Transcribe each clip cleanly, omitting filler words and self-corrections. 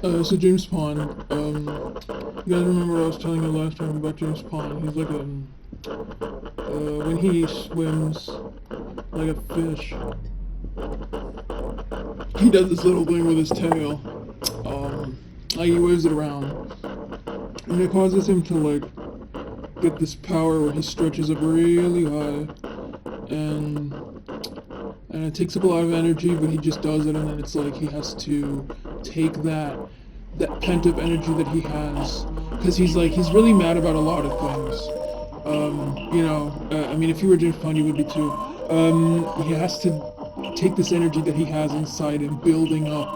So James Pond, you guys remember what I was telling you last time about James Pond? He's like when he swims like a fish, he does this little thing with his tail. Like he waves it around, and it causes him to get this power where he stretches up really high, and and it takes up a lot of energy, but he just does it, and then it's like he has to take that pent up energy that he has, because he's really mad about a lot of things. I mean, if you were James Pond, you would be too. He has to take this energy that he has inside him, building up,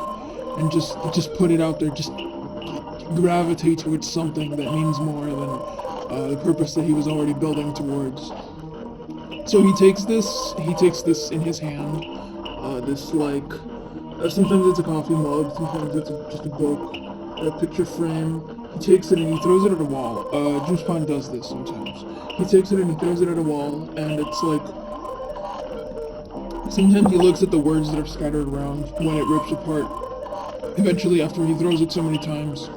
and just put it out there, just gravitate towards something that means more than the purpose that he was already building towards. So he takes this in his hand, this sometimes it's a coffee mug, sometimes it's just a book, a picture frame. He takes it and he throws it at a wall. James Pond does this sometimes. He takes it and he throws it at a wall, and it's like sometimes he looks at the words that are scattered around when it rips apart. Eventually, after he throws it so many times,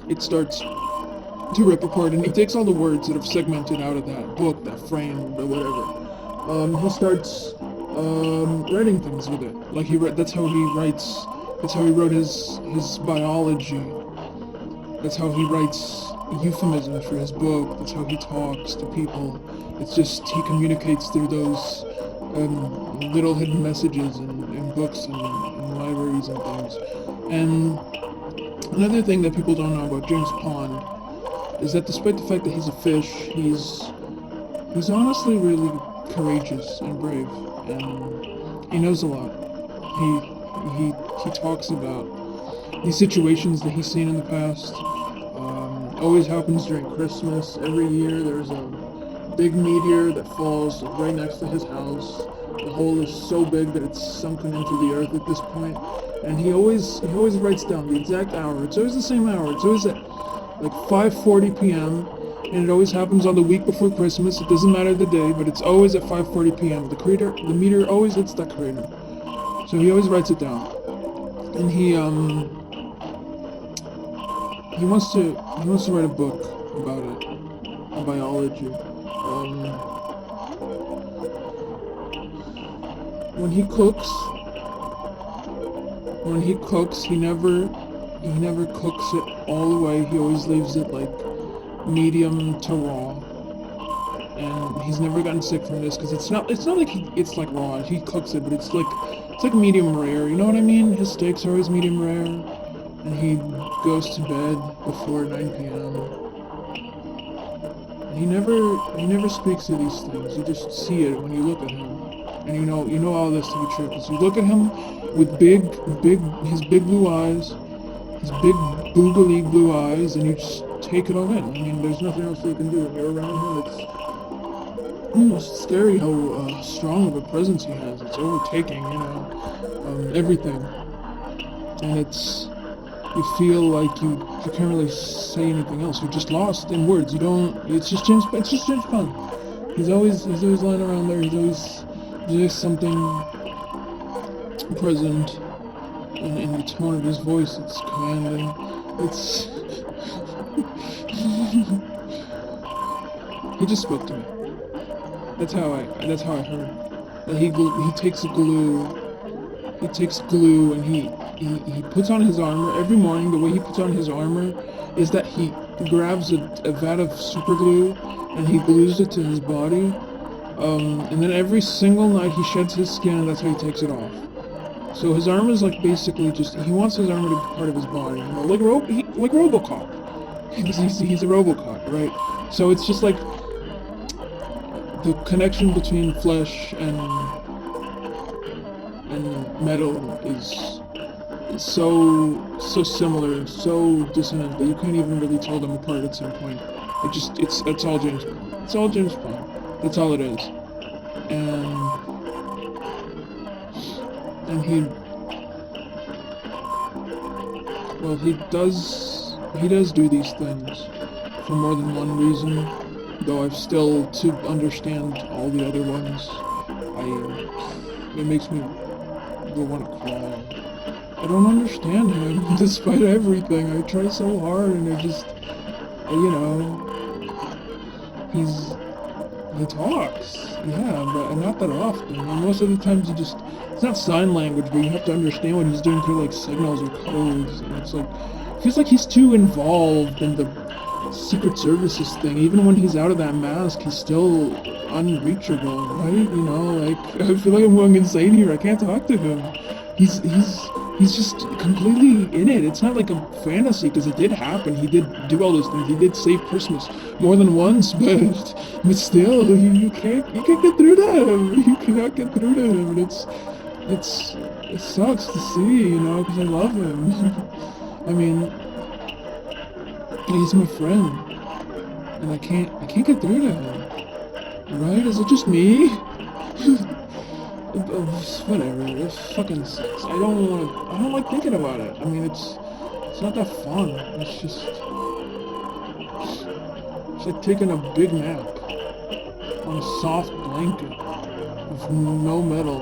it starts to rip apart, and he takes all the words that have segmented out of that book, that frame, or whatever. He starts writing things with it. That's how he writes. That's how he wrote his biology. That's how he writes euphemisms for his book. That's how he talks to people. It's just he communicates through those little hidden messages in books and libraries and things. And another thing that people don't know about James Pond is that despite the fact that he's a fish, he's honestly really courageous and brave, and he knows a lot. He talks about these situations that he's seen in the past. Always happens during Christmas. Every year there's a big meteor that falls right next to his house. The hole is so big that it's sunken into the earth at this point, and he always writes down the exact hour. It's always the same hour. It's always at like 5:40 p.m. and it always happens on the week before Christmas. It doesn't matter the day, but it's always at 5:40 p.m. The meteor always hits that crater, so he always writes it down, and he wants to write a book about it, a biology. When he cooks, he never cooks it all the way. He always leaves it like medium to raw, and he's never gotten sick from this because it's not like it's like raw. He cooks it, but it's like medium rare. You know what I mean? His steaks are always medium rare, and he goes to bed before 9 p.m. And he never speaks of these things. You just see it when you look at him, and you know all this to be true because you look at him with his big blue eyes, his big boogly blue eyes, and you just take it all in. I mean, there's nothing else you can do. When you're around him, it's almost scary how strong of a presence he has. It's overtaking, everything. And you feel like you can't really say anything else. You're just lost in words. It's just James Pond. He's always lying around there. There's always something present in the tone of his voice. It's commanding. It's he just spoke to me. That's how I heard. That he takes glue and he puts on his armor every morning. The way he puts on his armor is that he grabs a vat of super glue and he glues it to his body. And then every single night he sheds his skin, and that's how he takes it off. So his armor is like basically he wants his armor to be part of his body, like RoboCop. He's a RoboCop, right? So it's just like the connection between flesh and metal is so similar, so dissonant that you can't even really tell them apart at some point. It's all James Bond. It's all James Bond. That's all it is. And he does do these things for more than one reason, though I've still to understand all the other ones. It makes me want to cry. I don't understand him, despite everything. I try so hard, and it just, you know, he talks, yeah, but not that often. And most of the times it's not sign language, but you have to understand what he's doing through, like, signals or codes, and it's like, feels like he's too involved in the Secret Services thing. Even when he's out of that mask, he's still unreachable, right? You know, like, I feel like I'm going insane here. I can't talk to him. He's just completely in it. It's not like a fantasy, because it did happen. He did do all those things. He did save Christmas more than once, but still, you can't get through to him. You cannot get through to him, and it sucks to see, you know, because I love him. I mean, he's my friend, and I can't get through to him. Right? Is it just me? Whatever. It fucking sucks. I don't like thinking about it. I mean, it's not that fun. It's like taking a big nap on a soft blanket with no metal,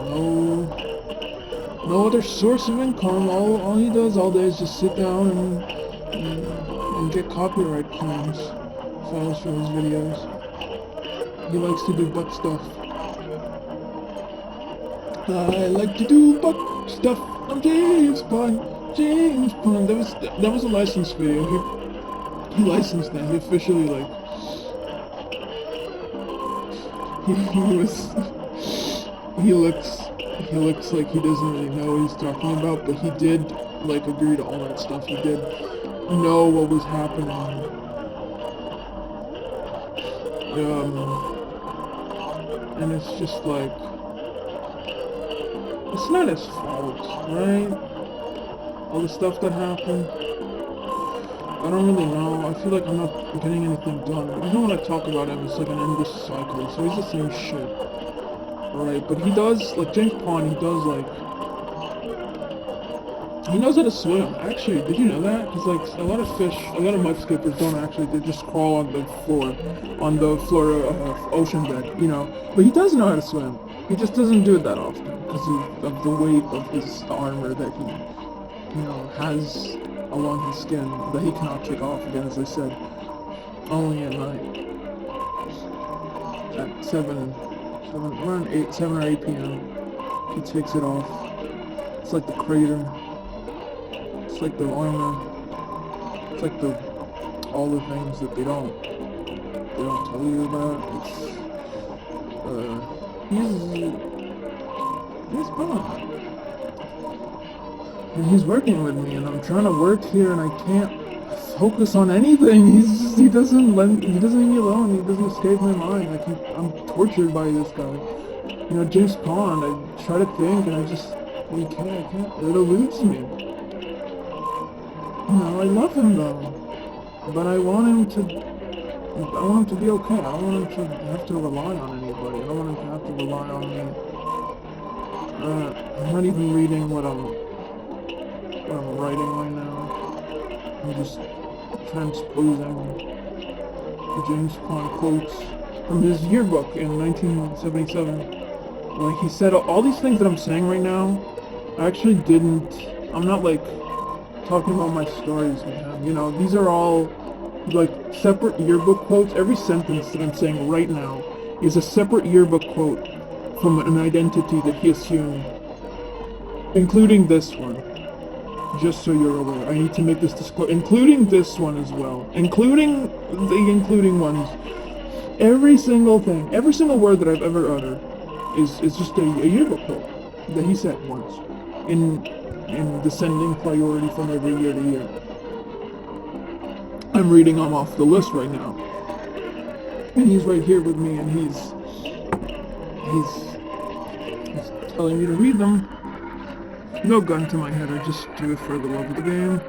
no other source of income. All he does all day is just sit down and get copyright claims files for his videos. He likes to do butt stuff. I like to do butt stuff. I'm James Bond. That was a licensed video. He licensed that. He officially, like, he looks like he doesn't really know what he's talking about, but he did, like, agree to all that stuff. He did know what was happening. And it's just like, it's not his fault, right? All the stuff that happened. I don't really know. I feel like I'm not getting anything done. Even when I talk about him, it's like an endless cycle. So he's the same shit. Right? But he does, like, James Pond, he does, like, he knows how to swim. Actually, did you know that? Because, like, a lot of mudskippers don't actually, they just crawl on the floor of ocean bed, you know. But he does know how to swim. He just doesn't do it that often because of the weight of his armor that he, you know, has along his skin that he cannot take off again, as I said, only at night. At 7 or 8 p.m. he takes it off. It's like the crater. It's like the armor. It's like all the things that they don't tell you about. He's fun. And he's working with me, and I'm trying to work here, and I can't focus on anything. He doesn't leave me alone. He doesn't escape my mind. I'm tortured by this guy. You know, James Pond, I try to think, and I can't. It eludes me. You know, I love him though, but I want him to be okay. I don't want him to have to rely on anybody. I don't want him to have to rely on me. I'm not even reading what I'm writing right now. I'm just transposing the James Pond quotes from his yearbook in 1977. Like, he said all these things that I'm saying right now, I'm not, like, talking about my stories, man. You know, these are all, like, separate yearbook quotes. Every sentence that I'm saying right now is a separate yearbook quote from an identity that he assumed, including this one. Just so you're aware, I need to make this disclosure, including this one as well, including ones. Every single thing, every single word that I've ever uttered is just a yearbook quote that he said once, in descending priority from every year to year. I'm reading them off the list right now, and he's right here with me, and he's telling me to read them. No gun to my head, I just do it for the love of the game.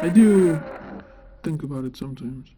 I do think about it sometimes.